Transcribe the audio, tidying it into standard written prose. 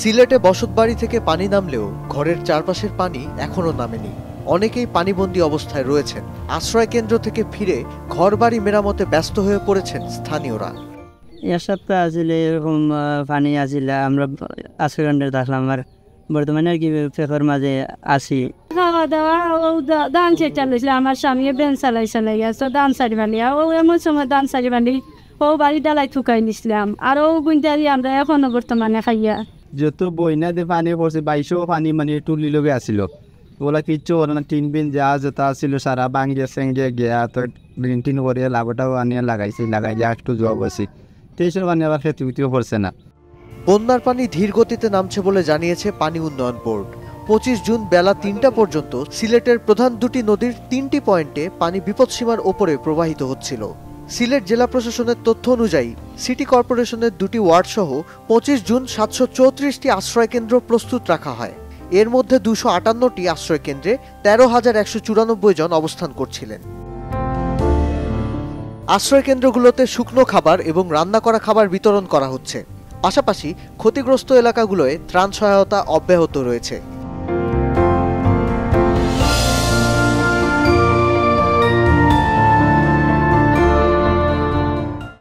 সিলেটে বসতবাড়ি থেকে পানি নামলেও ঘরের চারপাশের পানি এখনো নামেনি। অনেকেই পানিবন্দী অবস্থায় রয়েছেন। আশ্রয় কেন্দ্র থেকে ফিরে ঘরবাড়ি মেরামতে ব্যস্ত হয়ে পড়েছেন স্থানীয়রা। এক সপ্তাহ আসলে এরকম পানি আসিল, আমরা আশ্রয়কেন্দ্রে থাকলাম। আর বর্তমানে আর কি পেপার মাঝে আসি। খাওয়া দাওয়া ও ধান সেটা লইছিল, আমার স্বামী বেন চালাই গেছে ধান সারি বানি, ও এমন সময় ধান সারি বানি ও বাড়ি ডালাই থুকাই নিছিলাম। আর ও গুঞ্জারি আমরা এখনো বর্তমানে খাইয়া যত বইনাতে পানি পড়ছে, বাইশও পানি মানে টুলি লগে আসিল, ওগুলা কিচ্ছু ওরা না। টিন বিন যা যেটা আসিল সারা ভাঙ্গে সেঙ্গে গিয়া তো গ্রিন টিন করিয়া লাভটাও আনিয়া লাগাই যা একটু জব আছে, তেইশের পানি আবার খেতে উঠতেও পড়ছে না। বন্যার পানি ধীর গতিতে নামছে বলে জানিয়েছে পানি উন্নয়ন বোর্ড। 25 জুন বেলা 3টা পর্যন্ত সিলেটের প্রধান দুটি নদীর 3টি পয়েন্টে পানি বিপদসীমার ওপরে প্রবাহিত হচ্ছিল। সিলেট জেলা প্রশাসনের তথ্য অনুযায়ী সিটি কর্পোরেশনের 2টি ওয়ার্ড সহ 25 জুন 734টি আশ্রয়কেন্দ্র প্রস্তুত রাখা হয়। এর মধ্যে 258টি আশ্রয়কেন্দ্রে 13,194 জন অবস্থান করছিলেন। আশ্রয়কেন্দ্রগুলোতে শুকনো খাবার এবং রান্না করা খাবার বিতরণ করা হচ্ছে। পাশাপাশি ক্ষতিগ্রস্ত এলাকাগুলোয় ত্রাণ সহায়তা অব্যাহত রয়েছে।